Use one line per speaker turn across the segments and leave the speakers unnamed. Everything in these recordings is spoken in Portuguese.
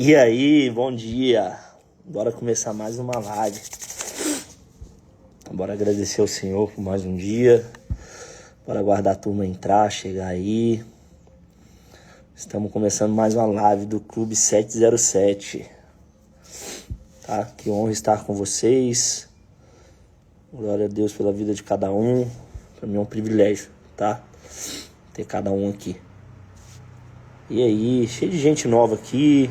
E aí, bom dia. Bora começar mais uma live. Bora agradecer ao Senhor por mais um dia. Bora aguardar a turma entrar, chegar aí. Estamos começando mais uma live do Clube 707. Tá? Que honra estar com vocês. Glória a Deus pela vida de cada um. Para mim é um privilégio, tá? Ter cada um aqui. E aí, cheio de gente nova aqui.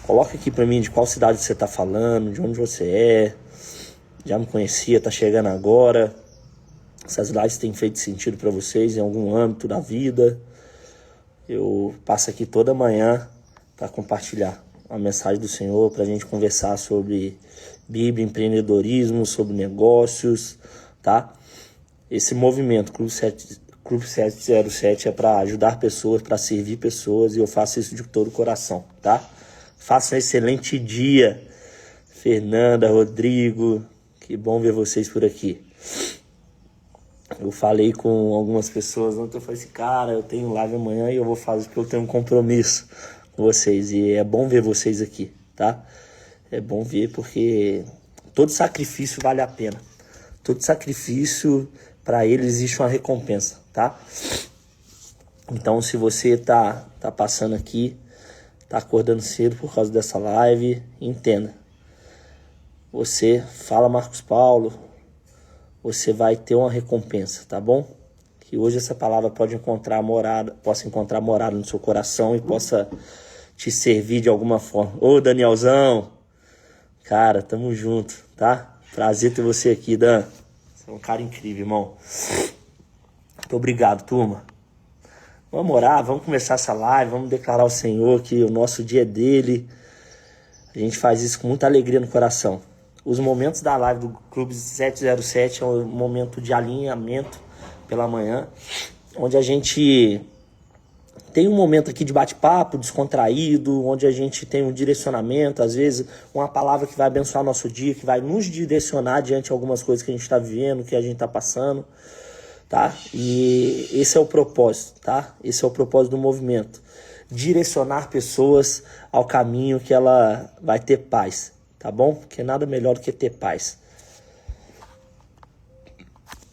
Coloca aqui pra mim de qual cidade você tá falando, de onde você é. Já me conhecia, tá chegando agora. Essas lives têm feito sentido pra vocês em algum âmbito da vida. Eu passo aqui toda manhã para compartilhar a mensagem do Senhor, pra gente conversar sobre Bíblia, empreendedorismo, sobre negócios, tá? Esse movimento, Clube 707, é para ajudar pessoas, para servir pessoas, e eu faço isso de todo o coração, tá? Faça um excelente dia, Fernanda, Rodrigo, que bom ver vocês por aqui. Eu falei com algumas pessoas ontem, eu falei assim, cara, eu tenho live amanhã e eu vou fazer porque eu tenho um compromisso com vocês, e é bom ver vocês aqui, tá? É bom ver porque todo sacrifício vale a pena, todo sacrifício, para ele existe uma recompensa, tá? Então, se você tá passando aqui, tá acordando cedo por causa dessa live, entenda. Você fala Marcos Paulo, você vai ter uma recompensa, tá bom? Que hoje essa palavra possa encontrar morada no seu coração e possa te servir de alguma forma. Ô, Danielzão, cara, tamo junto, tá? Prazer ter você aqui, Dan. Você é um cara incrível, irmão. Muito obrigado, turma. Vamos orar, vamos começar essa live, vamos declarar ao Senhor que o nosso dia é dele. A gente faz isso com muita alegria no coração. Os momentos da live do Clube 707 é um momento de alinhamento pela manhã, onde a gente tem um momento aqui de bate-papo, descontraído, onde a gente tem um direcionamento, às vezes uma palavra que vai abençoar nosso dia, que vai nos direcionar diante de algumas coisas que a gente está vivendo, que a gente está passando. Tá? E esse é o propósito, tá? Esse é o propósito do movimento. Direcionar pessoas ao caminho que ela vai ter paz, tá bom? Porque nada melhor do que ter paz.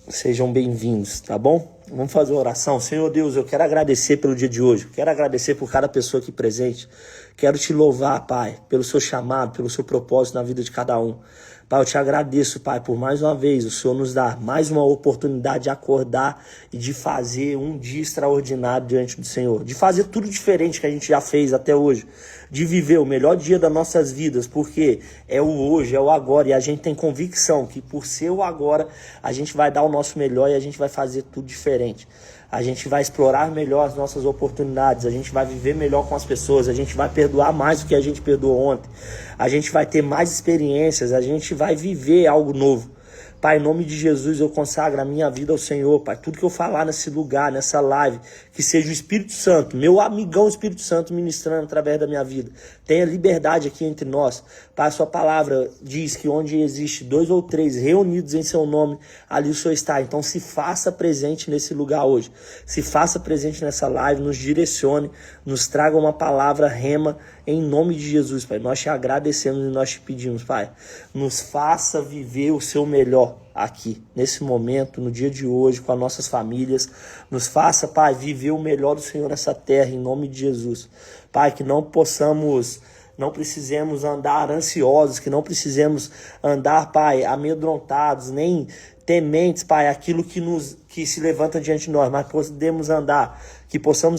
Sejam bem-vindos, tá bom? Vamos fazer uma oração. Senhor Deus, eu quero agradecer pelo dia de hoje. Quero agradecer por cada pessoa aqui presente. Quero te louvar, Pai, pelo seu chamado, pelo seu propósito na vida de cada um. Pai, eu te agradeço, Pai, por mais uma vez o Senhor nos dar mais uma oportunidade de acordar e de fazer um dia extraordinário diante do Senhor. De fazer tudo diferente que a gente já fez até hoje. De viver o melhor dia das nossas vidas, porque é o hoje, é o agora. E a gente tem convicção que por ser o agora, a gente vai dar o nosso melhor e a gente vai fazer tudo diferente. A gente vai explorar melhor as nossas oportunidades, a gente vai viver melhor com as pessoas, a gente vai perdoar mais do que a gente perdoou ontem, a gente vai ter mais experiências, a gente vai viver algo novo. Pai, em nome de Jesus, eu consagro a minha vida ao Senhor, Pai. Tudo que eu falar nesse lugar, nessa live, que seja o Espírito Santo, meu amigão Espírito Santo ministrando através da minha vida. Tenha liberdade aqui entre nós. Pai, a sua palavra diz que onde existe 2 ou 3 reunidos em seu nome, ali o Senhor está. Então se faça presente nesse lugar hoje. Se faça presente nessa live, nos direcione, nos traga uma palavra rema em nome de Jesus, Pai. Nós te agradecemos e nós te pedimos, Pai. Nos faça viver o seu melhor aqui, nesse momento, no dia de hoje, com as nossas famílias. Nos faça, Pai, viver o melhor do Senhor nessa terra, em nome de Jesus. Pai, que não precisemos andar ansiosos, que não precisemos andar, Pai, amedrontados, nem tementes, Pai, aquilo que se levanta diante de nós, mas possamos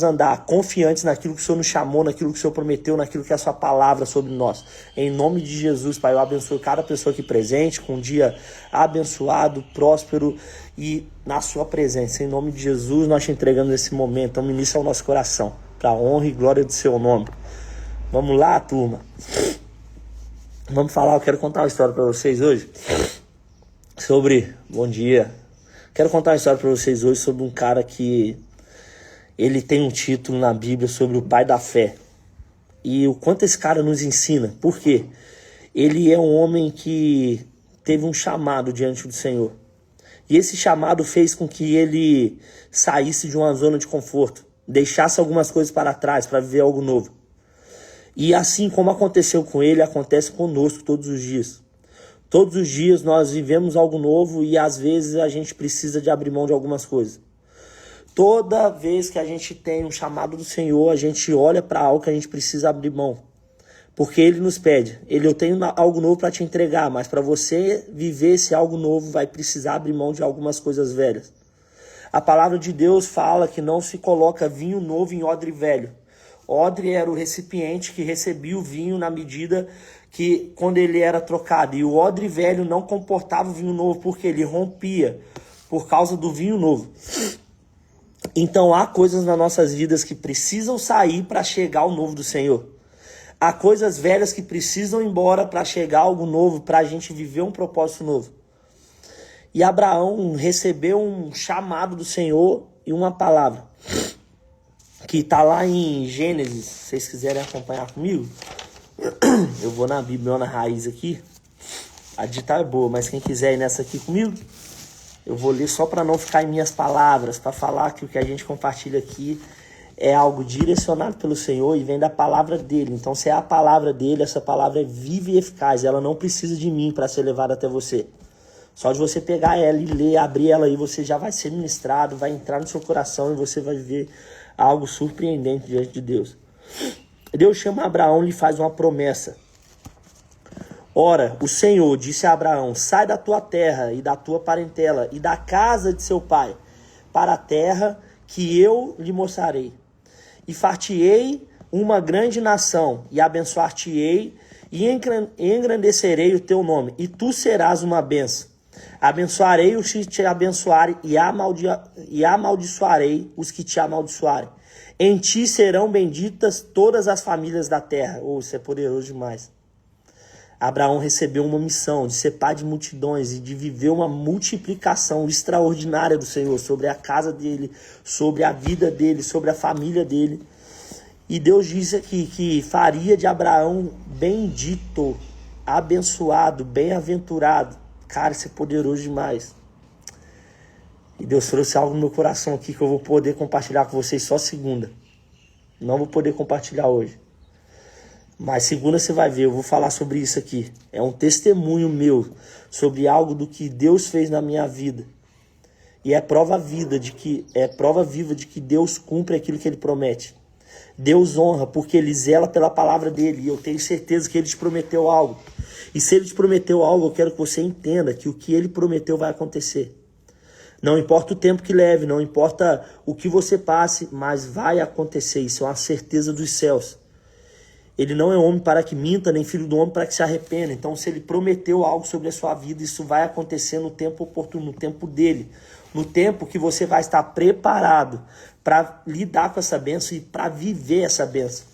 andar confiantes naquilo que o Senhor nos chamou, naquilo que o Senhor prometeu, naquilo que é a sua palavra sobre nós. Em nome de Jesus, Pai, eu abençoo cada pessoa aqui presente, com um dia abençoado, próspero e na sua presença. Em nome de Jesus, nós te entregamos esse momento. Então, ministra ao nosso coração, para a honra e glória do seu nome. Vamos lá, turma. Vamos falar, eu quero contar uma história para vocês hoje. Bom dia. Quero contar uma história para vocês hoje sobre um cara que ele tem um título na Bíblia sobre o pai da fé. E o quanto esse cara nos ensina. Por quê? Ele é um homem que teve um chamado diante do Senhor. E esse chamado fez com que ele saísse de uma zona de conforto, deixasse algumas coisas para trás para viver algo novo. E assim como aconteceu com ele, acontece conosco todos os dias. Todos os dias nós vivemos algo novo e às vezes a gente precisa de abrir mão de algumas coisas. Toda vez que a gente tem um chamado do Senhor, a gente olha para algo que a gente precisa abrir mão. Porque Ele nos pede, eu tenho algo novo para te entregar, mas para você viver esse algo novo vai precisar abrir mão de algumas coisas velhas. A palavra de Deus fala que não se coloca vinho novo em odre velho. Odre era o recipiente que recebia o vinho na medida que quando ele era trocado. E o odre velho não comportava o vinho novo porque ele rompia por causa do vinho novo. Então há coisas nas nossas vidas que precisam sair para chegar ao novo do Senhor. Há coisas velhas que precisam ir embora para chegar algo novo, para a gente viver um propósito novo. E Abraão recebeu um chamado do Senhor e uma palavra, que está lá em Gênesis, se vocês quiserem acompanhar comigo. Eu vou na Bíblia, na raiz aqui. A dita é boa, mas quem quiser ir nessa aqui comigo, eu vou ler só para não ficar em minhas palavras, para falar que o que a gente compartilha aqui é algo direcionado pelo Senhor e vem da palavra dele. Então, se é a palavra dele, essa palavra é viva e eficaz. Ela não precisa de mim para ser levada até você. Só de você pegar ela e ler, abrir ela aí, você já vai ser ministrado, vai entrar no seu coração e você vai ver algo surpreendente diante de Deus. Deus chama Abraão e lhe faz uma promessa. Ora, o Senhor disse a Abraão: sai da tua terra e da tua parentela e da casa de seu pai, para a terra que eu lhe mostrarei. E far-te-ei uma grande nação, e abençoar-te-ei, e engrandecerei o teu nome, e tu serás uma bênção. Abençoarei os que te abençoarem, e amaldiçoarei os que te amaldiçoarem. Em ti serão benditas todas as famílias da terra. Isso é poderoso demais. Abraão recebeu uma missão de ser pai de multidões e de viver uma multiplicação extraordinária do Senhor sobre a casa dele, sobre a vida dele, sobre a família dele. E Deus disse aqui que faria de Abraão bendito, abençoado, bem-aventurado. Cara, isso é poderoso demais. E Deus trouxe algo no meu coração aqui que eu vou poder compartilhar com vocês só segunda. Não vou poder compartilhar hoje. Mas segunda você vai ver, eu vou falar sobre isso aqui. É um testemunho meu sobre algo do que Deus fez na minha vida. E é prova viva de que Deus cumpre aquilo que Ele promete. Deus honra porque Ele zela pela palavra dEle. E eu tenho certeza que Ele te prometeu algo. E se Ele te prometeu algo, eu quero que você entenda que o que Ele prometeu vai acontecer. Não importa o tempo que leve, não importa o que você passe, mas vai acontecer. Isso é uma certeza dos céus. Ele não é homem para que minta, nem filho do homem para que se arrependa. Então, se Ele prometeu algo sobre a sua vida, isso vai acontecer no tempo oportuno, no tempo dEle. No tempo que você vai estar preparado para lidar com essa bênção e para viver essa bênção.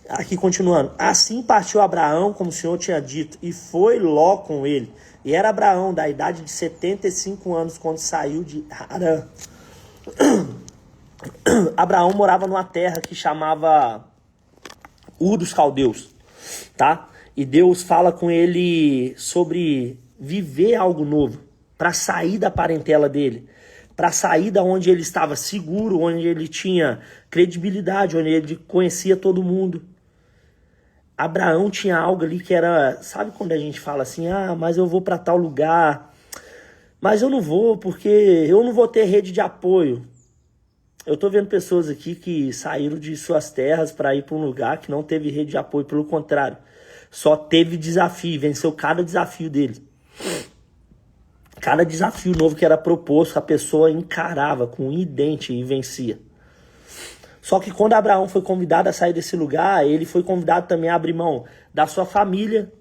Aqui continuando. Assim partiu Abraão, como o Senhor tinha dito, e foi Ló com ele. E era Abraão da idade de 75 anos quando saiu de Harã. Abraão morava numa terra que chamava Ur dos Caldeus, tá? E Deus fala com ele sobre viver algo novo, para sair da parentela dele, para sair da onde ele estava seguro, onde ele tinha credibilidade, onde ele conhecia todo mundo. Abraão tinha algo ali que era, sabe quando a gente fala assim, mas eu vou para tal lugar, mas eu não vou porque eu não vou ter rede de apoio. Eu tô vendo pessoas aqui que saíram de suas terras para ir para um lugar que não teve rede de apoio, pelo contrário, só teve desafio, venceu cada desafio dele. Cada desafio novo que era proposto, a pessoa encarava com um dente e vencia. Só que quando Abraão foi convidado a sair desse lugar, ele foi convidado também a abrir mão da sua família,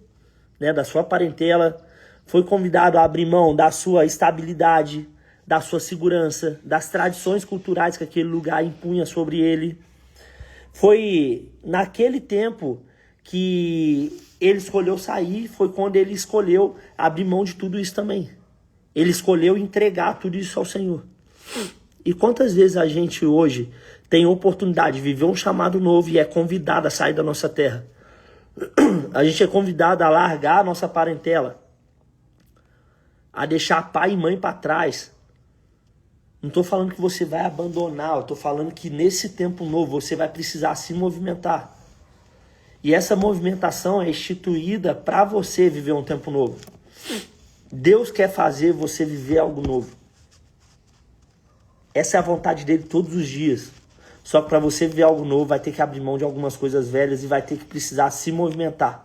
né, da sua parentela, foi convidado a abrir mão da sua estabilidade, da sua segurança, das tradições culturais que aquele lugar impunha sobre ele. Foi naquele tempo que ele escolheu sair, foi quando ele escolheu abrir mão de tudo isso também. Ele escolheu entregar tudo isso ao Senhor. E quantas vezes a gente hoje tem a oportunidade de viver um chamado novo e é convidado a sair da nossa terra? A gente é convidado a largar a nossa parentela, a deixar pai e mãe para trás, Não estou falando que você vai abandonar, eu estou falando que nesse tempo novo você vai precisar se movimentar. E essa movimentação é instituída para você viver um tempo novo. Deus quer fazer você viver algo novo. Essa é a vontade dele todos os dias. Só que para você viver algo novo, vai ter que abrir mão de algumas coisas velhas e vai ter que precisar se movimentar.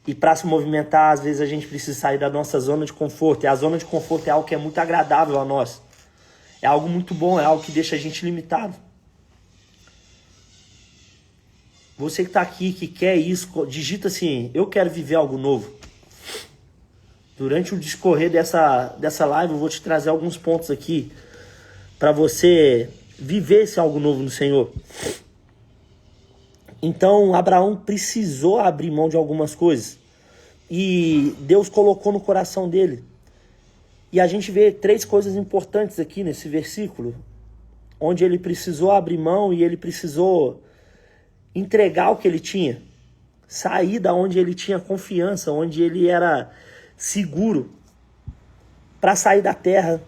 E para se movimentar, às vezes a gente precisa sair da nossa zona de conforto. E a zona de conforto é algo que é muito agradável a nós. É algo muito bom, é algo que deixa a gente limitado. Você que está aqui, que quer isso, digita assim, eu quero viver algo novo. Durante o discorrer dessa live, eu vou te trazer alguns pontos aqui para você viver esse algo novo no Senhor. Então, Abraão precisou abrir mão de algumas coisas. E Deus colocou no coração dele. E a gente vê 3 coisas importantes aqui nesse versículo, onde ele precisou abrir mão e ele precisou entregar o que ele tinha. Sair da onde ele tinha confiança, onde ele era seguro, para sair da terra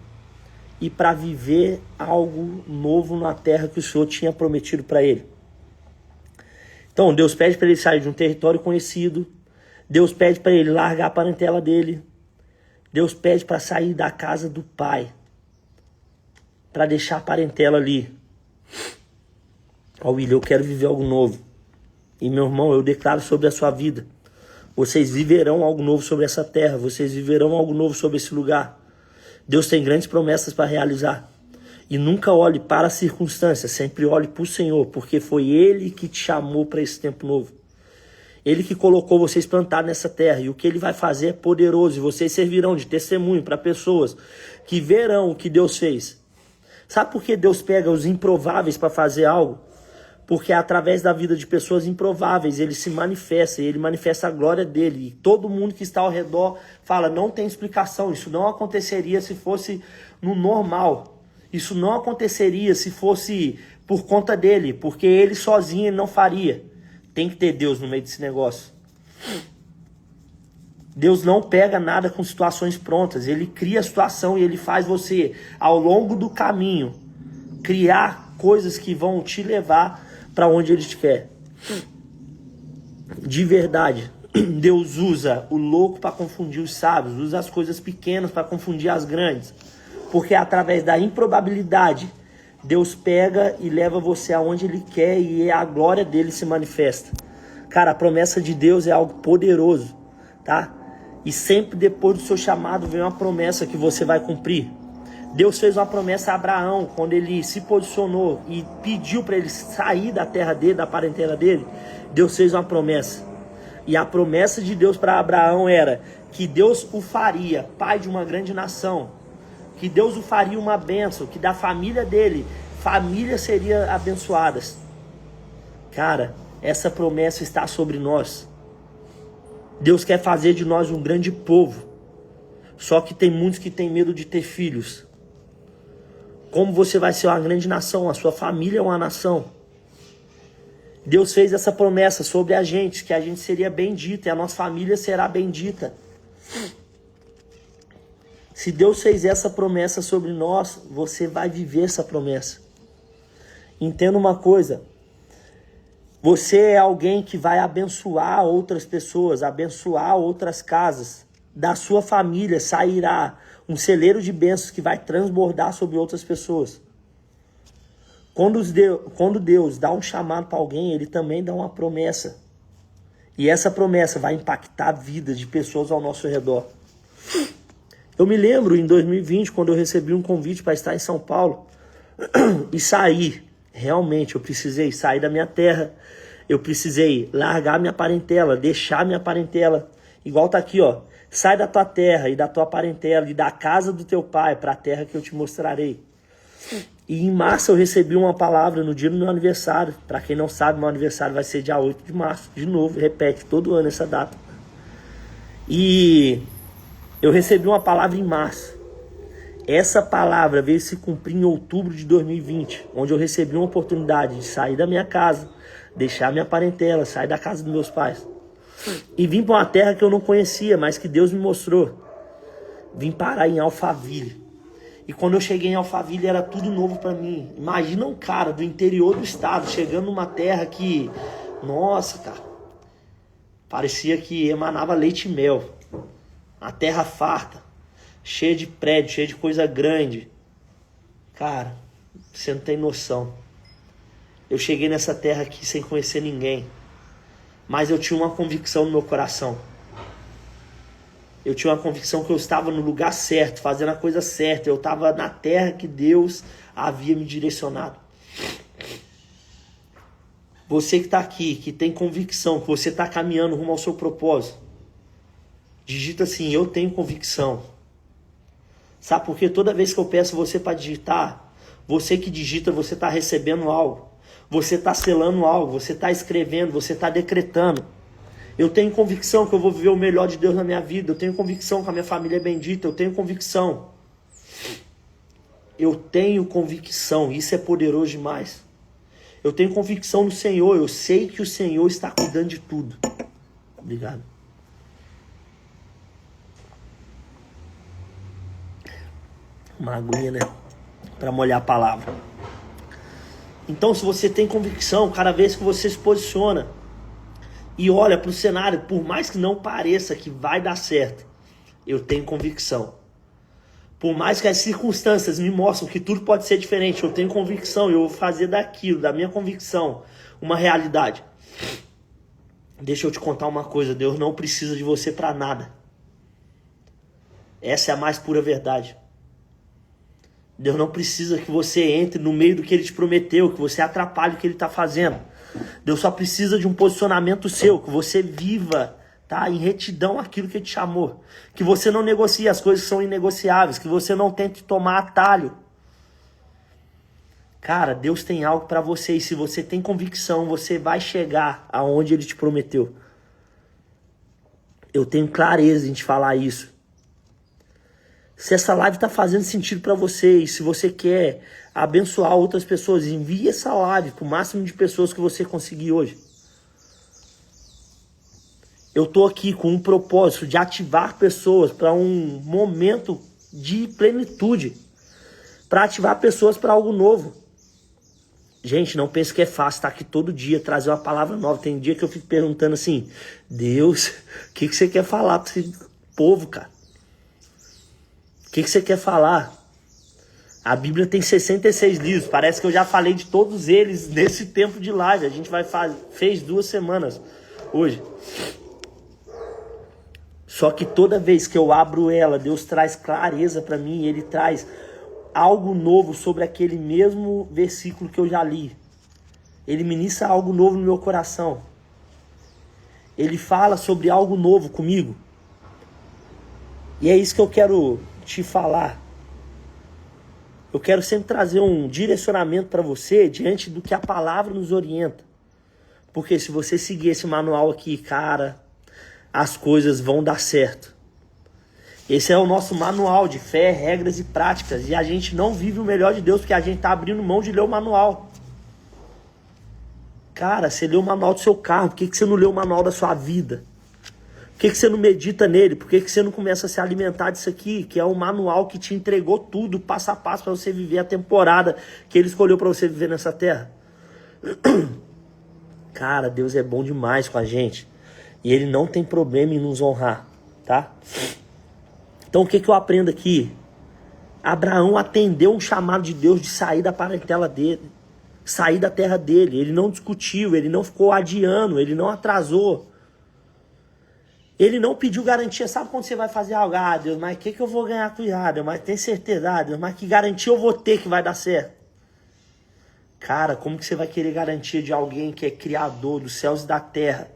e para viver algo novo na terra que o Senhor tinha prometido para ele. Então, Deus pede para ele sair de um território conhecido. Deus pede para ele largar a parentela dele. Deus pede para sair da casa do pai, para deixar a parentela ali. Ó, William, eu quero viver algo novo. E meu irmão, eu declaro sobre a sua vida. Vocês viverão algo novo sobre essa terra. Vocês viverão algo novo sobre esse lugar. Deus tem grandes promessas para realizar. E nunca olhe para as circunstâncias, sempre olhe para o Senhor, porque foi Ele que te chamou para esse tempo novo. Ele que colocou vocês plantados nessa terra, e o que Ele vai fazer é poderoso, e vocês servirão de testemunho para pessoas que verão o que Deus fez. Sabe por que Deus pega os improváveis para fazer algo? Porque através da vida de pessoas improváveis Ele se manifesta, e Ele manifesta a glória dEle. E todo mundo que está ao redor fala, não tem explicação, isso não aconteceria se fosse no normal. Isso não aconteceria se fosse por conta dele, porque ele sozinho ele não faria. Tem que ter Deus no meio desse negócio. Deus não pega nada com situações prontas. Ele cria a situação e ele faz você, ao longo do caminho, criar coisas que vão te levar para onde ele te quer. De verdade, Deus usa o louco para confundir os sábios, usa as coisas pequenas para confundir as grandes. Porque através da improbabilidade, Deus pega e leva você aonde Ele quer e a glória dele se manifesta. Cara, a promessa de Deus é algo poderoso, tá? E sempre depois do seu chamado vem uma promessa que você vai cumprir. Deus fez uma promessa a Abraão quando ele se posicionou e pediu para ele sair da terra dele, da parentela dele. Deus fez uma promessa. E a promessa de Deus para Abraão era que Deus o faria pai de uma grande nação. Que Deus o faria uma bênção, que da família dele, famílias seriam abençoadas. Cara, essa promessa está sobre nós. Deus quer fazer de nós um grande povo. Só que tem muitos que têm medo de ter filhos. Como você vai ser uma grande nação? A sua família é uma nação. Deus fez essa promessa sobre a gente, que a gente seria bendita e a nossa família será bendita. Se Deus fez essa promessa sobre nós, você vai viver essa promessa. Entenda uma coisa. Você é alguém que vai abençoar outras pessoas, abençoar outras casas. Da sua família sairá um celeiro de bênçãos que vai transbordar sobre outras pessoas. Quando Deus dá um chamado para alguém, Ele também dá uma promessa. E essa promessa vai impactar a vida de pessoas ao nosso redor. Eu me lembro em 2020, quando eu recebi um convite para estar em São Paulo e sair. Realmente, eu precisei sair da minha terra. Eu precisei largar minha parentela, deixar minha parentela. Igual tá aqui, ó. Sai da tua terra e da tua parentela e da casa do teu pai para a terra que eu te mostrarei. E em março eu recebi uma palavra no dia do meu aniversário. Para quem não sabe, meu aniversário vai ser dia 8 de março. De novo, repete todo ano essa data. E eu recebi uma palavra em março. Essa palavra veio se cumprir em outubro de 2020, onde eu recebi uma oportunidade de sair da minha casa, deixar minha parentela, sair da casa dos meus pais. E vim para uma terra que eu não conhecia, mas que Deus me mostrou. Vim parar em Alphaville. E quando eu cheguei em Alphaville era tudo novo para mim. Imagina um cara do interior do estado chegando numa terra que, nossa, cara, parecia que emanava leite e mel. Uma terra farta, cheia de prédio, cheia de coisa grande. Cara, você não tem noção. Eu cheguei nessa terra aqui sem conhecer ninguém. Mas eu tinha uma convicção no meu coração. Eu tinha uma convicção que eu estava no lugar certo, fazendo a coisa certa. Eu estava na terra que Deus havia me direcionado. Você que está aqui, que tem convicção, que você está caminhando rumo ao seu propósito, digita assim: eu tenho convicção. Sabe por quê? Toda vez que eu peço você para digitar, você que digita, você está recebendo algo. Você está selando algo, você está escrevendo, você está decretando. Eu tenho convicção que eu vou viver o melhor de Deus na minha vida. Eu tenho convicção que a minha família é bendita. Eu tenho convicção. Eu tenho convicção. Isso é poderoso demais. Eu tenho convicção no Senhor. Eu sei que o Senhor está cuidando de tudo. Obrigado. Uma aguinha, né? Para molhar a palavra. Então, se você tem convicção, cada vez que você se posiciona e olha para o cenário, por mais que não pareça que vai dar certo, eu tenho convicção. Por mais que as circunstâncias me mostrem que tudo pode ser diferente, eu tenho convicção, eu vou fazer daquilo, da minha convicção, uma realidade. Deixa eu te contar uma coisa, Deus não precisa de você para nada. Essa é a mais pura verdade. Deus não precisa que você entre no meio do que Ele te prometeu, que você atrapalhe o que Ele está fazendo. Deus só precisa de um posicionamento seu, que você viva, tá, em retidão aquilo que Ele te chamou. Que você não negocie as coisas que são inegociáveis, que você não tente tomar atalho. Cara, Deus tem algo para você e se você tem convicção, você vai chegar aonde Ele te prometeu. Eu tenho clareza em te falar isso. Se essa live está fazendo sentido para você e se você quer abençoar outras pessoas, envie essa live para o máximo de pessoas que você conseguir hoje. Eu estou aqui com um propósito de ativar pessoas para um momento de plenitude, para ativar pessoas para algo novo. Gente, não pense que é fácil estar aqui todo dia, trazer uma palavra nova. Tem dia que eu fico perguntando assim: Deus, o que você quer falar para esse povo, cara? O que você quer falar? A Bíblia tem 66 livros. Parece que eu já falei de todos eles nesse tempo de live. A gente fez 2 semanas hoje. Só que toda vez que eu abro ela, Deus traz clareza para mim. Ele traz algo novo sobre aquele mesmo versículo que eu já li. Ele ministra algo novo no meu coração. Ele fala sobre algo novo comigo. E é isso que eu quero te falar. Eu quero sempre trazer um direcionamento para você diante do que a palavra nos orienta. Porque se você seguir esse manual aqui, cara, as coisas vão dar certo. Esse é o nosso manual de fé, regras e práticas. E a gente não vive o melhor de Deus porque a gente está abrindo mão de ler o manual. Cara, você leu o manual do seu carro, por que você não leu o manual da sua vida? Por que você não medita nele? Por que você não começa a se alimentar disso aqui? Que é um manual que te entregou tudo, passo a passo, para você viver a temporada que Ele escolheu para você viver nessa terra. Cara, Deus é bom demais com a gente. E Ele não tem problema em nos honrar, tá? Então o que eu aprendo aqui? Abraão atendeu um chamado de Deus de sair da parentela dele. Sair da terra dele. Ele não discutiu, ele não ficou adiando, ele não atrasou. Ele não pediu garantia. Sabe quando você vai fazer algo? Ah, Deus, mas o que eu vou ganhar com isso? Deus, mas tem certeza? Ah, Deus, mas que garantia eu vou ter que vai dar certo? Cara, como que você vai querer garantia de alguém que é criador dos céus e da terra?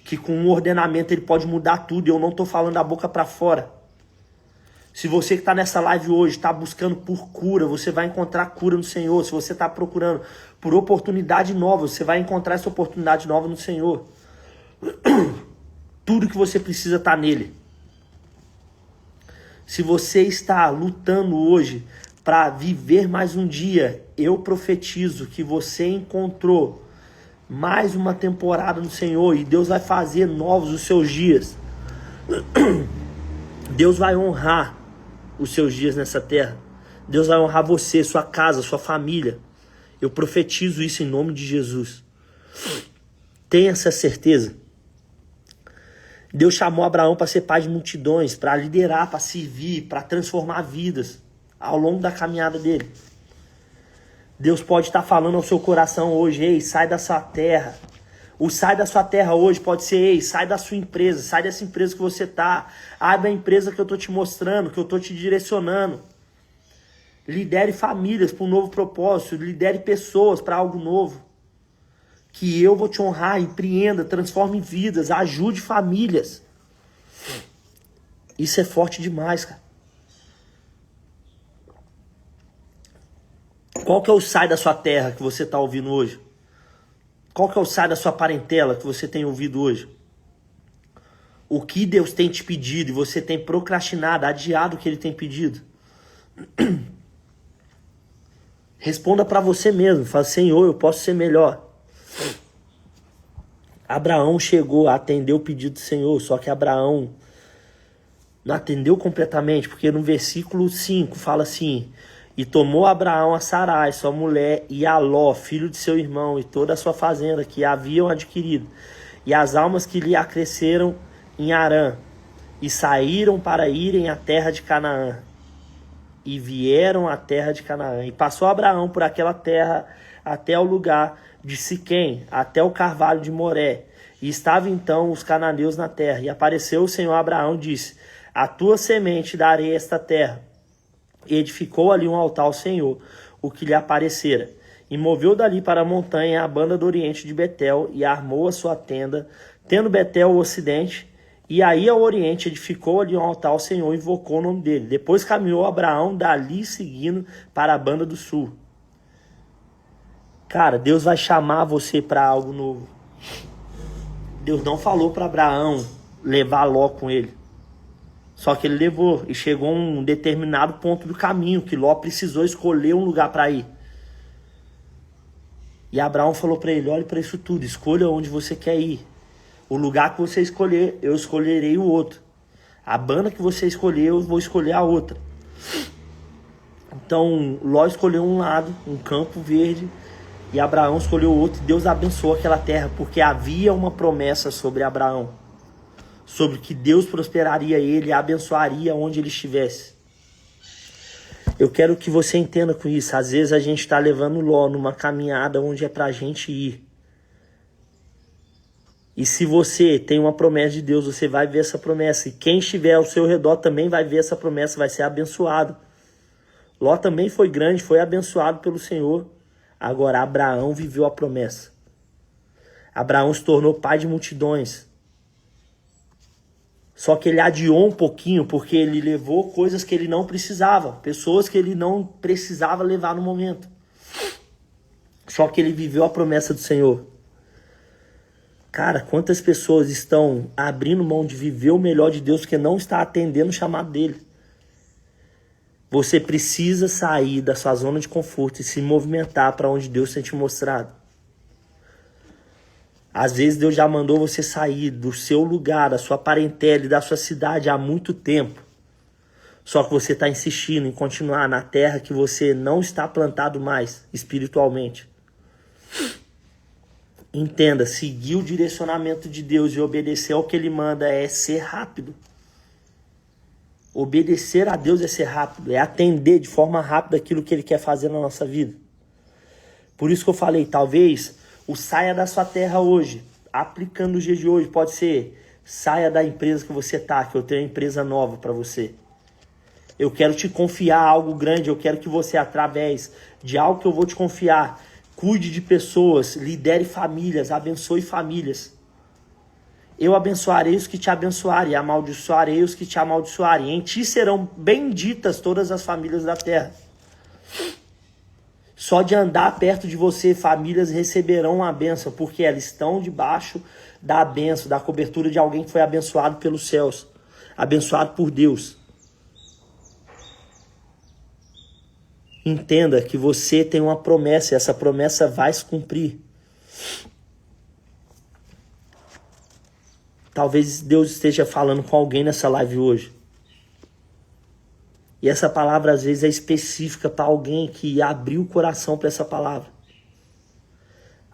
Que com um ordenamento ele pode mudar tudo. E eu não estou falando da boca para fora. Se você que está nessa live hoje está buscando por cura, você vai encontrar cura no Senhor. Se você está procurando por oportunidade nova, você vai encontrar essa oportunidade nova no Senhor. Tudo que você precisa está nele. Se você está lutando hoje para viver mais um dia, eu profetizo que você encontrou mais uma temporada no Senhor e Deus vai fazer novos os seus dias. Deus vai honrar os seus dias nessa terra. Deus vai honrar você, sua casa, sua família. Eu profetizo isso em nome de Jesus. Tenha essa certeza. Deus chamou Abraão para ser pai de multidões, para liderar, para servir, para transformar vidas ao longo da caminhada dele. Deus pode estar falando ao seu coração hoje: ei, sai da sua terra. O sai da sua terra hoje pode ser: ei, sai da sua empresa, sai dessa empresa que você está. Abre a empresa que eu estou te mostrando, que eu estou te direcionando. Lidere famílias para um novo propósito, lidere pessoas para algo novo. Que eu vou te honrar, empreenda, transforme vidas, ajude famílias. Isso é forte demais, cara. Qual que é o sai da sua terra que você está ouvindo hoje? Qual que é o sai da sua parentela que você tem ouvido hoje? O que Deus tem te pedido e você tem procrastinado, adiado o que Ele tem pedido? Responda para você mesmo. Fala: Senhor, eu posso ser melhor. Abraão chegou a atender o pedido do Senhor, só que Abraão não atendeu completamente, porque no versículo 5 fala assim: e tomou Abraão a Sarai, sua mulher, e a Ló, filho de seu irmão, e toda a sua fazenda que haviam adquirido, e as almas que lhe acresceram em Harã, e saíram para irem à terra de Canaã. E vieram à terra de Canaã. E passou Abraão por aquela terra até o lugar de Siquém, até o carvalho de Moré. E estavam então os cananeus na terra. E apareceu o Senhor a Abraão e disse: a tua semente darei esta terra. E edificou ali um altar ao Senhor, o que lhe aparecera. E moveu dali para a montanha a banda do oriente de Betel, e armou a sua tenda, tendo Betel o ocidente. E aí ao oriente edificou ali um altar ao Senhor e invocou o nome dele. Depois caminhou Abraão dali seguindo para a banda do sul. Cara, Deus vai chamar você para algo novo. Deus não falou para Abraão levar Ló com ele. Só que ele levou e chegou a um determinado ponto do caminho que Ló precisou escolher um lugar para ir. E Abraão falou para ele: olhe para isso tudo, escolha onde você quer ir. O lugar que você escolher, eu escolherei o outro. A banda que você escolher, eu vou escolher a outra. Então, Ló escolheu um lado, um campo verde, e Abraão escolheu o outro. E Deus abençoou aquela terra, porque havia uma promessa sobre Abraão. Sobre que Deus prosperaria ele e abençoaria onde ele estivesse. Eu quero que você entenda com isso. Às vezes a gente está levando Ló numa caminhada onde é pra gente ir. E se você tem uma promessa de Deus, você vai ver essa promessa. E quem estiver ao seu redor também vai ver essa promessa, vai ser abençoado. Ló também foi grande, foi abençoado pelo Senhor. Agora Abraão viveu a promessa. Abraão se tornou pai de multidões. Só que ele adiou um pouquinho, porque ele levou coisas que ele não precisava. Pessoas que ele não precisava levar no momento. Só que ele viveu a promessa do Senhor. Cara, quantas pessoas estão abrindo mão de viver o melhor de Deus porque não está atendendo o chamado dele? Você precisa sair da sua zona de conforto e se movimentar para onde Deus tem te mostrado. Às vezes Deus já mandou você sair do seu lugar, da sua parentela e da sua cidade há muito tempo. Só que você está insistindo em continuar na terra que você não está plantado mais espiritualmente. Entenda, seguir o direcionamento de Deus e obedecer ao que Ele manda é ser rápido. Obedecer a Deus é ser rápido, é atender de forma rápida aquilo que Ele quer fazer na nossa vida. Por isso que eu falei, talvez o saia da sua terra hoje, aplicando o dia de hoje, pode ser: saia da empresa que você está, que eu tenho uma empresa nova para você. Eu quero te confiar algo grande, eu quero que você, através de algo que eu vou te confiar, cuide de pessoas, lidere famílias, abençoe famílias. Eu abençoarei os que te abençoarem, amaldiçoarei os que te amaldiçoarem. Em ti serão benditas todas as famílias da terra. Só de andar perto de você, famílias receberão uma bênção, porque elas estão debaixo da bênção, da cobertura de alguém que foi abençoado pelos céus, abençoado por Deus. Entenda que você tem uma promessa e essa promessa vai se cumprir. Talvez Deus esteja falando com alguém nessa live hoje. E essa palavra às vezes é específica para alguém que abriu o coração para essa palavra.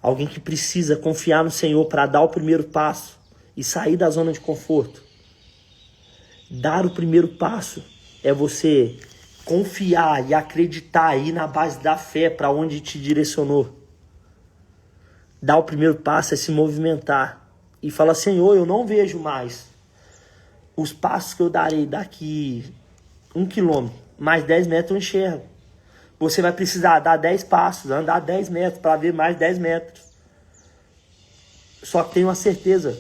Alguém que precisa confiar no Senhor para dar o primeiro passo e sair da zona de conforto. Dar o primeiro passo é você confiar e acreditar aí na base da fé para onde te direcionou. Dar o primeiro passo é se movimentar e falar: Senhor, eu não vejo mais os passos que eu darei daqui 1 quilômetro, mais 10 metros eu enxergo. Você vai precisar dar 10 passos, andar 10 metros para ver mais 10 metros. Só que tenho uma certeza,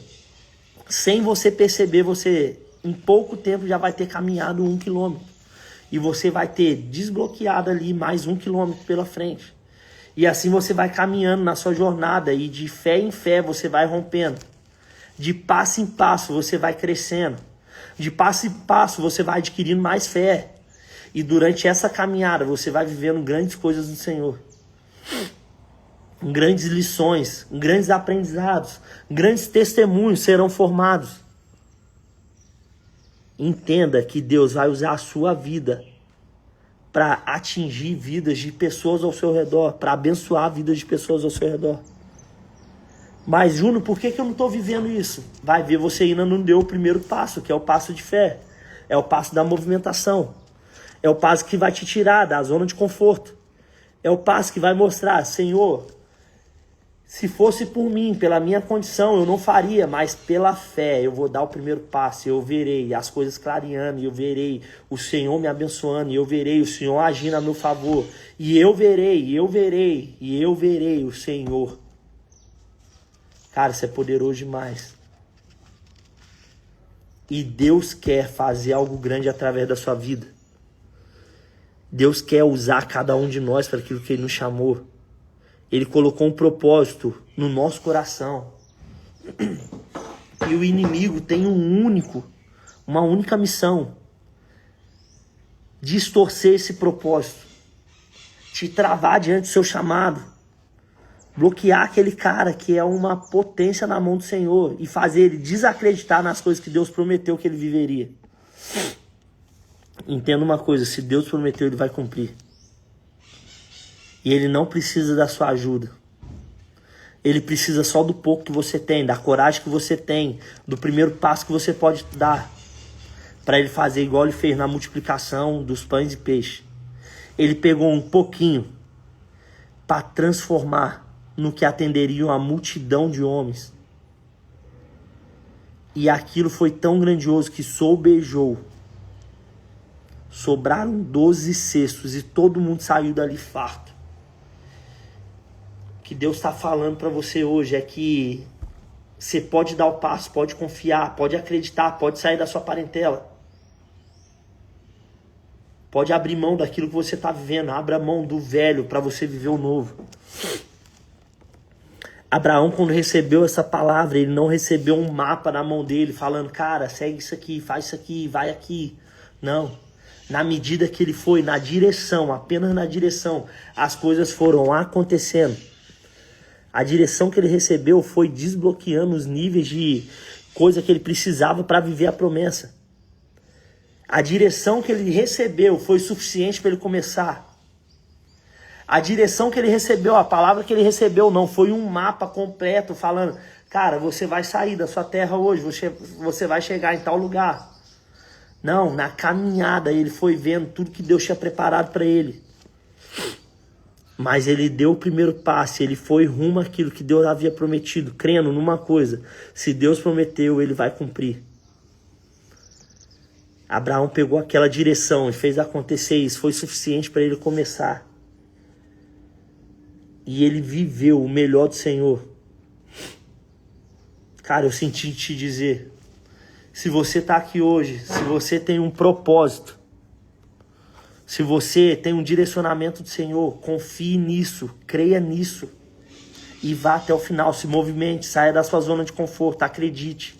sem você perceber, você em pouco tempo já vai ter caminhado 1 quilômetro. E você vai ter desbloqueado ali mais 1 quilômetro pela frente. E assim você vai caminhando na sua jornada e de fé em fé você vai rompendo. De passo em passo você vai crescendo. De passo em passo você vai adquirindo mais fé. E durante essa caminhada você vai vivendo grandes coisas do Senhor. Grandes lições, grandes aprendizados, grandes testemunhos serão formados. Entenda que Deus vai usar a sua vida para atingir vidas de pessoas ao seu redor, para abençoar a vida de pessoas ao seu redor. Mas, Júnior, por que eu não estou vivendo isso? Vai ver, você ainda não deu o primeiro passo, que é o passo de fé. É o passo da movimentação. É o passo que vai te tirar da zona de conforto. É o passo que vai mostrar: Senhor, se fosse por mim, pela minha condição, eu não faria, mas pela fé eu vou dar o primeiro passo. Eu verei as coisas clareando, eu verei o Senhor me abençoando, eu verei o Senhor agindo a meu favor. E eu verei o Senhor. Cara, isso é poderoso demais. E Deus quer fazer algo grande através da sua vida. Deus quer usar cada um de nós para aquilo que Ele nos chamou. Ele colocou um propósito no nosso coração. E o inimigo tem uma única missão: distorcer esse propósito, te travar diante do seu chamado, bloquear aquele cara que é uma potência na mão do Senhor e fazer ele desacreditar nas coisas que Deus prometeu que ele viveria. Entenda uma coisa: se Deus prometeu, Ele vai cumprir. E Ele não precisa da sua ajuda. Ele precisa só do pouco que você tem, da coragem que você tem, do primeiro passo que você pode dar, para Ele fazer igual Ele fez na multiplicação dos pães e peixes. Ele pegou um pouquinho para transformar no que atenderiam a multidão de homens. E aquilo foi tão grandioso que sobejou. Sobraram 12 cestos e todo mundo saiu dali farto. O que Deus está falando para você hoje é que você pode dar o passo, pode confiar, pode acreditar, pode sair da sua parentela. Pode abrir mão daquilo que você está vivendo. Abra mão do velho para você viver o novo. Abraão, quando recebeu essa palavra, ele não recebeu um mapa na mão dele falando: cara, segue isso aqui, faz isso aqui, vai aqui. Não. Na medida que ele foi na direção, apenas na direção, as coisas foram acontecendo. A direção que ele recebeu foi desbloqueando os níveis de coisa que ele precisava para viver a promessa. A direção que ele recebeu foi suficiente para ele começar. A direção que ele recebeu, a palavra que ele recebeu, não foi um mapa completo falando: cara, você vai sair da sua terra hoje, você vai chegar em tal lugar. Não, na caminhada ele foi vendo tudo que Deus tinha preparado para ele. Mas ele deu o primeiro passo, ele foi rumo àquilo que Deus havia prometido, crendo numa coisa: se Deus prometeu, Ele vai cumprir. Abraão pegou aquela direção e fez acontecer isso, foi suficiente para ele começar. E ele viveu o melhor do Senhor. Cara, eu senti te dizer, se você está aqui hoje, se você tem um propósito, se você tem um direcionamento do Senhor, confie nisso, creia nisso e vá até o final, se movimente, saia da sua zona de conforto, acredite.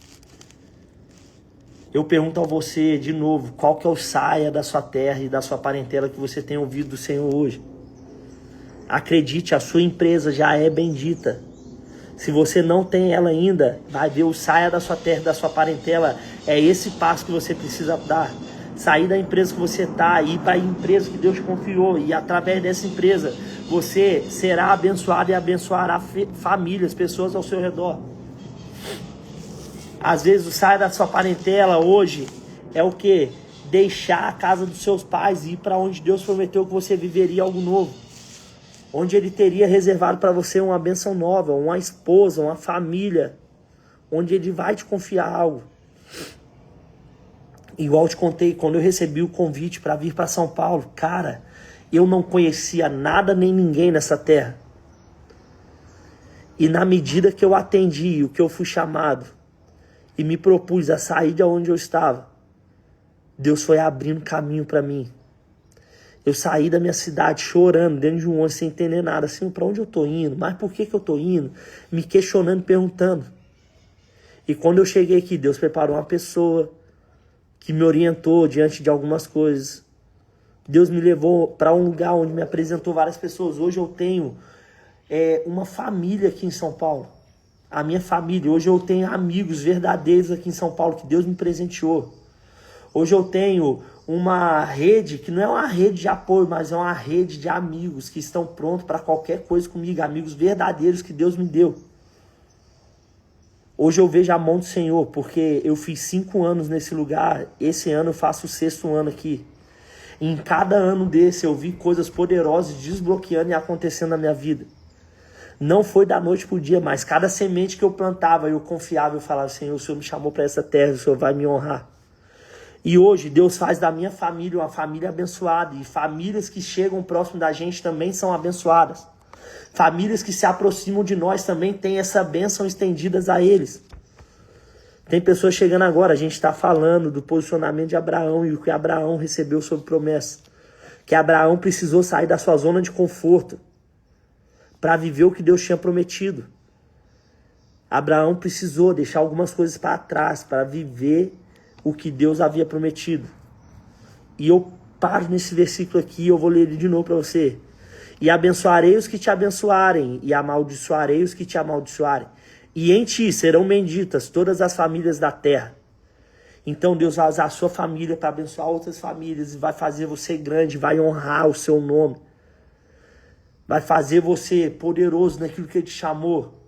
Eu pergunto a você de novo, qual que é o saia da sua terra e da sua parentela que você tem ouvido do Senhor hoje? Acredite, a sua empresa já é bendita. Se você não tem ela ainda, vai ver o saia da sua terra e da sua parentela. É esse passo que você precisa dar. sair da empresa que você está e ir para a empresa que Deus te confiou, e através dessa empresa você será abençoado e abençoará famílias, pessoas ao seu redor. Às vezes o sair da sua parentela hoje é o que? Deixar a casa dos seus pais e ir para onde Deus prometeu que você viveria algo novo. Onde Ele teria reservado para você uma bênção nova, uma esposa, uma família. Onde Ele vai te confiar algo. Igual eu te contei, quando eu recebi o convite para vir para São Paulo, cara, eu não conhecia nada nem ninguém nessa terra. E na medida que eu atendi o que eu fui chamado e me propus a sair de onde eu estava, Deus foi abrindo caminho para mim. Eu saí da minha cidade chorando, dentro de um ônibus, sem entender nada. Assim, para onde eu tô indo? Mas por que eu tô indo? Me questionando, perguntando. E quando eu cheguei aqui, Deus preparou uma pessoa que me orientou diante de algumas coisas. Deus me levou para um lugar onde me apresentou várias pessoas. Hoje eu tenho uma família aqui em São Paulo. A minha família. Hoje eu tenho amigos verdadeiros aqui em São Paulo que Deus me presenteou. Hoje eu tenho uma rede que não é uma rede de apoio, mas é uma rede de amigos que estão prontos para qualquer coisa comigo. Amigos verdadeiros que Deus me deu. Hoje eu vejo a mão do Senhor, porque eu fiz 5 anos nesse lugar. Esse ano eu faço o 6º ano aqui. E em cada ano desse eu vi coisas poderosas desbloqueando e acontecendo na minha vida. Não foi da noite para o dia, mas cada semente que eu plantava, eu confiava, eu falava: Senhor, o Senhor me chamou para essa terra, o Senhor vai me honrar. E hoje Deus faz da minha família uma família abençoada. E famílias que chegam próximo da gente também são abençoadas. Famílias que se aproximam de nós também têm essa bênção estendidas a eles. Tem pessoas chegando agora, a gente está falando do posicionamento de Abraão e o que Abraão recebeu sob promessa. Que Abraão precisou sair da sua zona de conforto para viver o que Deus tinha prometido. Abraão precisou deixar algumas coisas para trás para viver o que Deus havia prometido. E eu paro nesse versículo aqui e eu vou ler ele de novo para você. E abençoarei os que te abençoarem, e amaldiçoarei os que te amaldiçoarem. E em ti serão benditas todas as famílias da terra. Então Deus vai usar a sua família para abençoar outras famílias e vai fazer você grande, vai honrar o seu nome. Vai fazer você poderoso naquilo que Ele te chamou.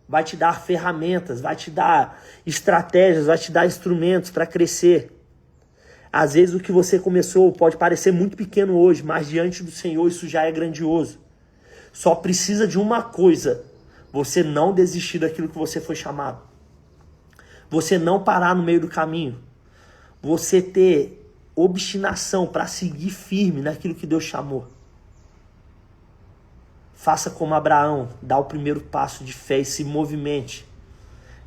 Vai te dar ferramentas, vai te dar estratégias, vai te dar instrumentos para crescer. Às vezes o que você começou pode parecer muito pequeno hoje, mas diante do Senhor isso já é grandioso. Só precisa de uma coisa: você não desistir daquilo que você foi chamado. Você não parar no meio do caminho. Você ter obstinação para seguir firme naquilo que Deus chamou. Faça como Abraão, dá o primeiro passo de fé e se movimente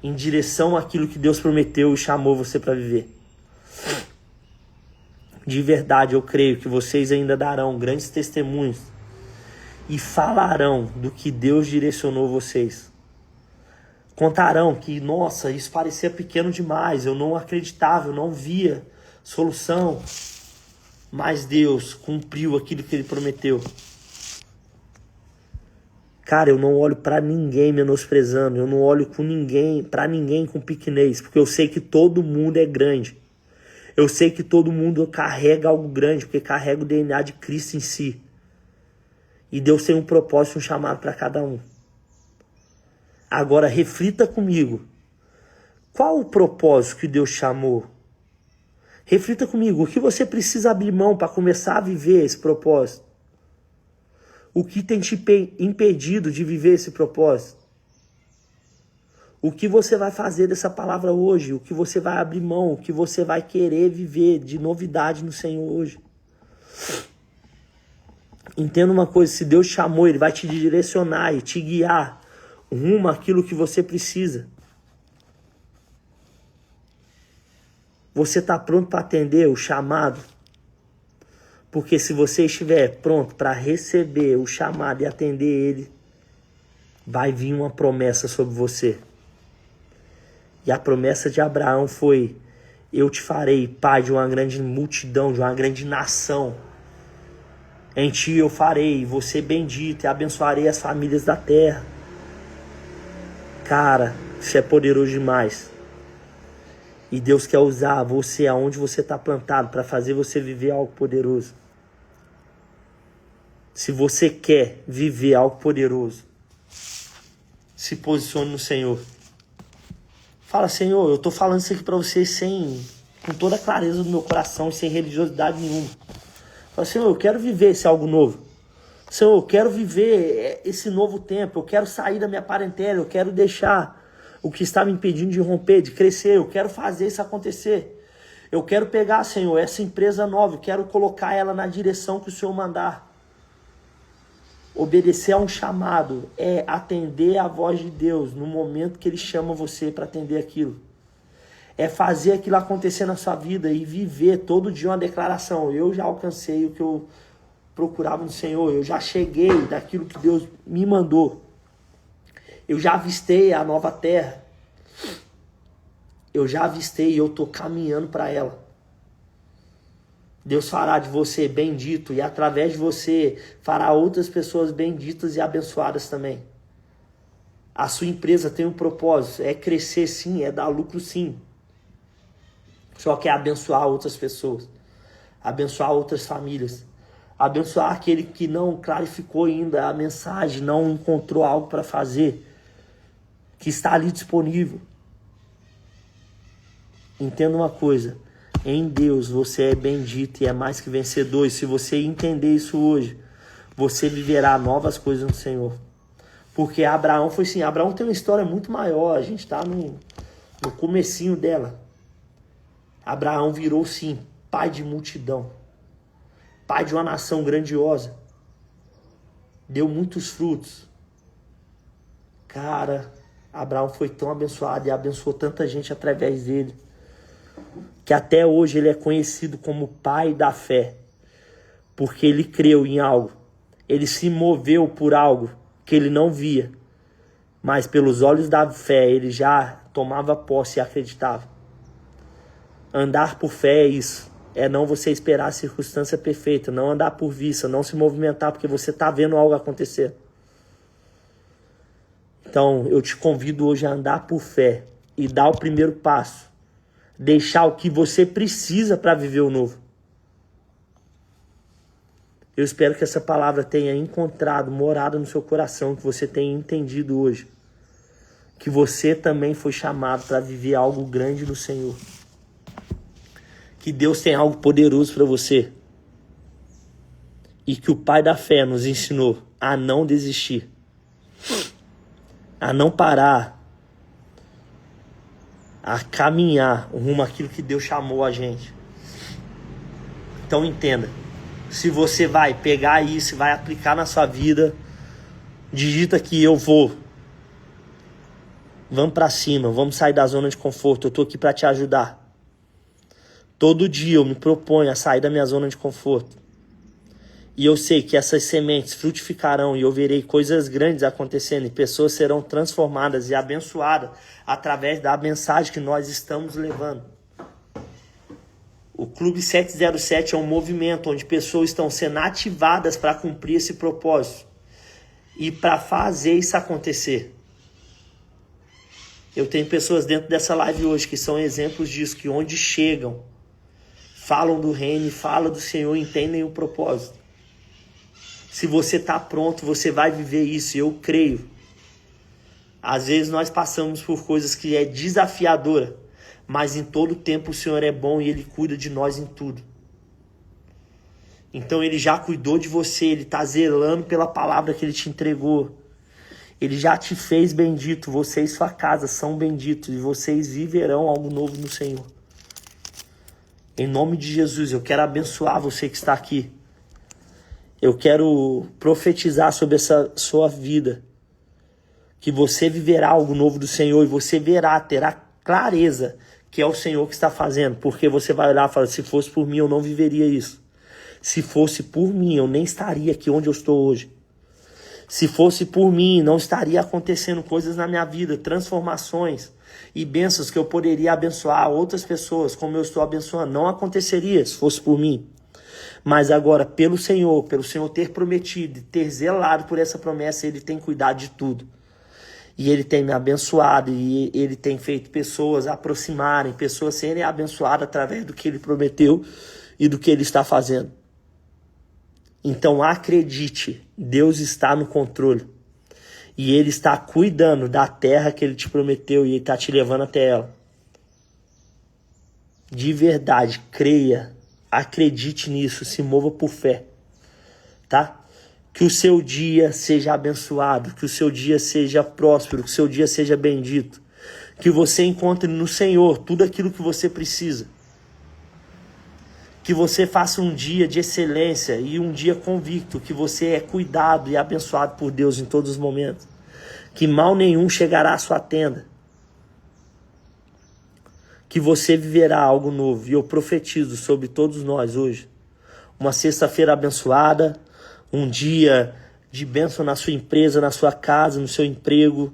em direção àquilo que Deus prometeu e chamou você para viver. De verdade, eu creio que vocês ainda darão grandes testemunhos e falarão do que Deus direcionou vocês. Contarão que, nossa, isso parecia pequeno demais, eu não acreditava, eu não via solução, mas Deus cumpriu aquilo que Ele prometeu. Cara, eu não olho pra ninguém menosprezando, eu não olho pra ninguém com pequenez, porque eu sei que todo mundo é grande. Eu sei que todo mundo carrega algo grande, porque carrega o DNA de Cristo em si. E Deus tem um propósito, um chamado para cada um. Agora, reflita comigo. Qual o propósito que Deus chamou? Reflita comigo, o que você precisa abrir mão para começar a viver esse propósito? O que tem te impedido de viver esse propósito? O que você vai fazer dessa palavra hoje? O que você vai abrir mão? O que você vai querer viver de novidade no Senhor hoje? Entenda uma coisa, se Deus te chamou, Ele vai te direcionar e te guiar rumo àquilo que você precisa. Você está pronto para atender o chamado? Porque se você estiver pronto para receber o chamado e atender ele, vai vir uma promessa sobre você. E a promessa de Abraão foi: eu te farei pai de uma grande multidão, de uma grande nação. Em ti eu farei você bendito e abençoarei as famílias da terra. Cara, isso é poderoso demais. E Deus quer usar você aonde você está plantado para fazer você viver algo poderoso. Se você quer viver algo poderoso, se posicione no Senhor. Fala, Senhor, eu estou falando isso aqui para você com toda a clareza do meu coração e sem religiosidade nenhuma. Fala, Senhor, eu quero viver esse algo novo. Senhor, eu quero viver esse novo tempo. Eu quero sair da minha parentela. Eu quero deixar o que está me impedindo de romper, de crescer. Eu quero fazer isso acontecer. Eu quero pegar, Senhor, essa empresa nova. Eu quero colocar ela na direção que o Senhor mandar. Obedecer a um chamado é atender a voz de Deus no momento que Ele chama você para atender aquilo. É fazer aquilo acontecer na sua vida e viver todo dia uma declaração. Eu já alcancei o que eu procurava no Senhor. Eu já cheguei daquilo que Deus me mandou. Eu já avistei a nova terra. Eu já avistei e eu estou caminhando para ela. Deus fará de você bendito e através de você fará outras pessoas benditas e abençoadas também. A sua empresa tem um propósito, é crescer sim, é dar lucro sim. Só que é abençoar outras pessoas, abençoar outras famílias, abençoar aquele que não clarificou ainda a mensagem, não encontrou algo para fazer, que está ali disponível. Entenda uma coisa. Em Deus você é bendito e é mais que vencedor. E se você entender isso hoje, você viverá novas coisas no Senhor. Porque Abraão foi assim. Abraão tem uma história muito maior. A gente está no comecinho dela. Abraão virou sim pai de multidão. Pai de uma nação grandiosa. Deu muitos frutos. Cara, Abraão foi tão abençoado e abençoou tanta gente através dele, que até hoje ele é conhecido como pai da fé, porque ele creu em algo, ele se moveu por algo que ele não via, mas pelos olhos da fé ele já tomava posse e acreditava. Andar por fé é isso, é não você esperar a circunstância perfeita, não andar por vista, não se movimentar porque você está vendo algo acontecer. Então eu te convido hoje a andar por fé e dar o primeiro passo. Deixar o que você precisa para viver o novo. Eu espero que essa palavra tenha encontrado morada no seu coração, que você tenha entendido hoje. Que você também foi chamado para viver algo grande no Senhor. Que Deus tem algo poderoso para você. E que o Pai da fé nos ensinou a não desistir. A não parar. A caminhar rumo àquilo que Deus chamou a gente. Então entenda, se você vai pegar isso e vai aplicar na sua vida, digita aqui, eu vou. Vamos para cima, vamos sair da zona de conforto, eu tô aqui para te ajudar. Todo dia eu me proponho a sair da minha zona de conforto. E eu sei que essas sementes frutificarão e eu verei coisas grandes acontecendo e pessoas serão transformadas e abençoadas através da mensagem que nós estamos levando. O Clube 707 é um movimento onde pessoas estão sendo ativadas para cumprir esse propósito e para fazer isso acontecer. Eu tenho pessoas dentro dessa live hoje que são exemplos disso, que onde chegam, falam do reino, falam do Senhor, entendem o propósito. Se você está pronto, você vai viver isso, eu creio. Às vezes nós passamos por coisas que é desafiadora, mas em todo tempo o Senhor é bom e Ele cuida de nós em tudo. Então Ele já cuidou de você, Ele está zelando pela palavra que Ele te entregou. Ele já te fez bendito, você e sua casa são benditos e vocês viverão algo novo no Senhor. Em nome de Jesus, eu quero abençoar você que está aqui. Eu quero profetizar sobre essa sua vida, que você viverá algo novo do Senhor e você verá, terá clareza que é o Senhor que está fazendo, porque você vai olhar e falar, se fosse por mim eu não viveria isso. Se fosse por mim eu nem estaria aqui onde eu estou hoje. Se fosse por mim não estaria acontecendo coisas na minha vida, transformações e bênçãos que eu poderia abençoar outras pessoas como eu estou abençoando. Não aconteceria se fosse por mim. Mas agora, pelo Senhor ter prometido e ter zelado por essa promessa, Ele tem cuidado de tudo. E Ele tem me abençoado, e Ele tem feito pessoas aproximarem, pessoas serem abençoadas através do que Ele prometeu e do que Ele está fazendo. Então acredite, Deus está no controle. E Ele está cuidando da terra que Ele te prometeu e Ele está te levando até ela. De verdade, creia, acredite nisso, se mova por fé, tá? Que o seu dia seja abençoado, que o seu dia seja próspero, que o seu dia seja bendito. Que você encontre no Senhor tudo aquilo que você precisa. Que você faça um dia de excelência e um dia convicto que você é cuidado e abençoado por Deus em todos os momentos. Que mal nenhum chegará à sua tenda. Que você viverá algo novo. E eu profetizo sobre todos nós hoje. Uma sexta-feira abençoada. Um dia de bênção na sua empresa, na sua casa, no seu emprego.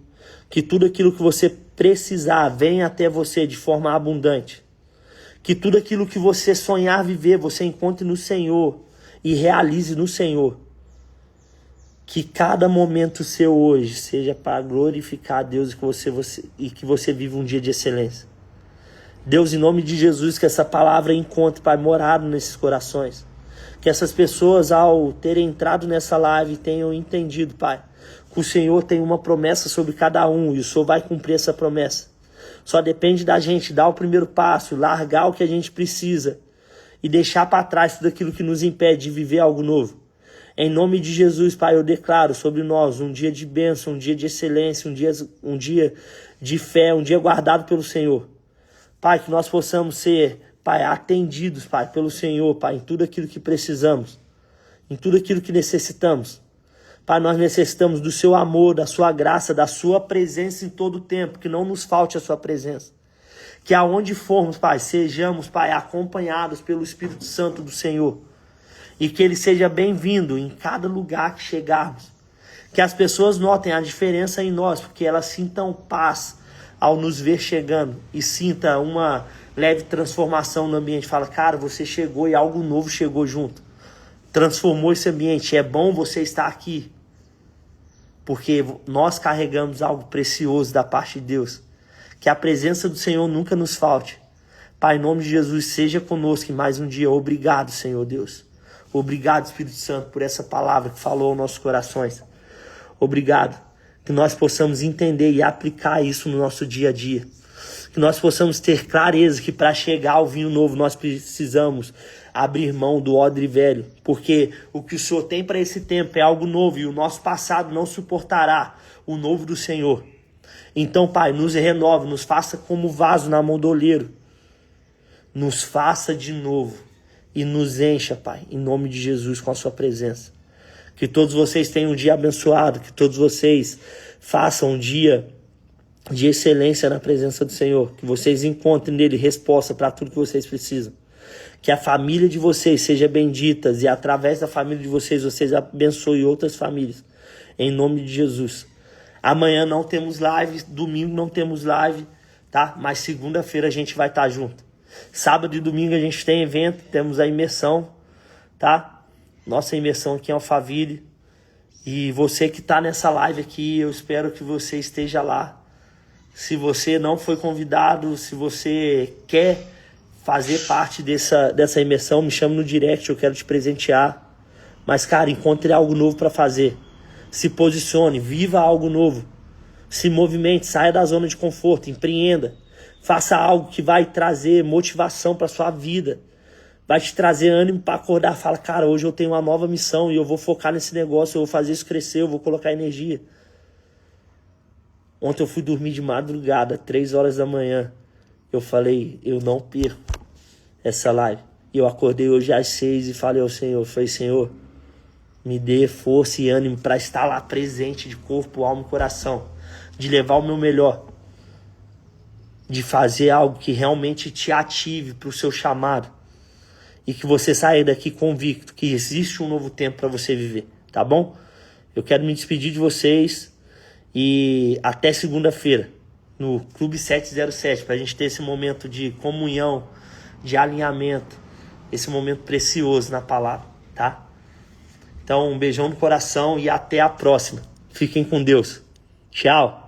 Que tudo aquilo que você precisar venha até você de forma abundante. Que tudo aquilo que você sonhar viver, você encontre no Senhor e realize no Senhor. Que cada momento seu hoje seja para glorificar a Deus e que você viva um dia de excelência. Deus, em nome de Jesus, que essa palavra encontre, Pai, morado nesses corações. Que essas pessoas, ao terem entrado nessa live, tenham entendido, Pai, que o Senhor tem uma promessa sobre cada um e o Senhor vai cumprir essa promessa. Só depende da gente dar o primeiro passo, largar o que a gente precisa e deixar para trás tudo aquilo que nos impede de viver algo novo. Em nome de Jesus, Pai, eu declaro sobre nós um dia de bênção, um dia de excelência, um dia de fé, um dia guardado pelo Senhor. Pai, que nós possamos ser, Pai, atendidos, Pai, pelo Senhor, Pai, em tudo aquilo que precisamos, em tudo aquilo que necessitamos. Pai, nós necessitamos do seu amor, da sua graça, da sua presença em todo o tempo, que não nos falte a sua presença. Que aonde formos, Pai, sejamos, Pai, acompanhados pelo Espírito Santo do Senhor. E que Ele seja bem-vindo em cada lugar que chegarmos. Que as pessoas notem a diferença em nós, porque elas sintam paz ao nos ver chegando e sinta uma leve transformação no ambiente. Fala, cara, você chegou e algo novo chegou junto. Transformou esse ambiente. É bom você estar aqui. Porque nós carregamos algo precioso da parte de Deus. Que a presença do Senhor nunca nos falte. Pai, em nome de Jesus, seja conosco em mais um dia. Obrigado, Senhor Deus. Obrigado, Espírito Santo, por essa palavra que falou aos nossos corações. Obrigado. Que nós possamos entender e aplicar isso no nosso dia a dia. Que nós possamos ter clareza que para chegar ao vinho novo nós precisamos abrir mão do odre velho. Porque o que o Senhor tem para esse tempo é algo novo e o nosso passado não suportará o novo do Senhor. Então, Pai, nos renove, nos faça como vaso na mão do oleiro. Nos faça de novo e nos encha, Pai, em nome de Jesus, com a sua presença. Que todos vocês tenham um dia abençoado, que todos vocês façam um dia de excelência na presença do Senhor, que vocês encontrem nele resposta para tudo que vocês precisam. Que a família de vocês seja bendita e através da família de vocês abençoem outras famílias. Em nome de Jesus. Amanhã não temos live, domingo não temos live, tá? Mas segunda-feira a gente vai estar junto. Sábado e domingo a gente tem evento, temos a imersão, tá? Nossa imersão aqui em Alphaville. E você que está nessa live aqui, eu espero que você esteja lá. Se você não foi convidado, se você quer fazer parte dessa imersão, me chama no direct, eu quero te presentear. Mas, cara, encontre algo novo para fazer. Se posicione, viva algo novo. Se movimente, saia da zona de conforto, empreenda. Faça algo que vai trazer motivação para sua vida. Vai te trazer ânimo para acordar. Fala, cara, hoje eu tenho uma nova missão e eu vou focar nesse negócio, eu vou fazer isso crescer, eu vou colocar energia. Ontem eu fui dormir de madrugada, 3 horas da manhã. Eu falei, eu não perco essa live. E eu acordei hoje às 6 e falei ao Senhor, Senhor, me dê força e ânimo para estar lá presente de corpo, alma e coração. De levar o meu melhor. De fazer algo que realmente te ative para o seu chamado. E que você saia daqui convicto que existe um novo tempo para você viver, tá bom? Eu quero me despedir de vocês e até segunda-feira no Clube 707 para a gente ter esse momento de comunhão, de alinhamento, esse momento precioso na palavra, tá? Então, um beijão no coração e até a próxima. Fiquem com Deus. Tchau.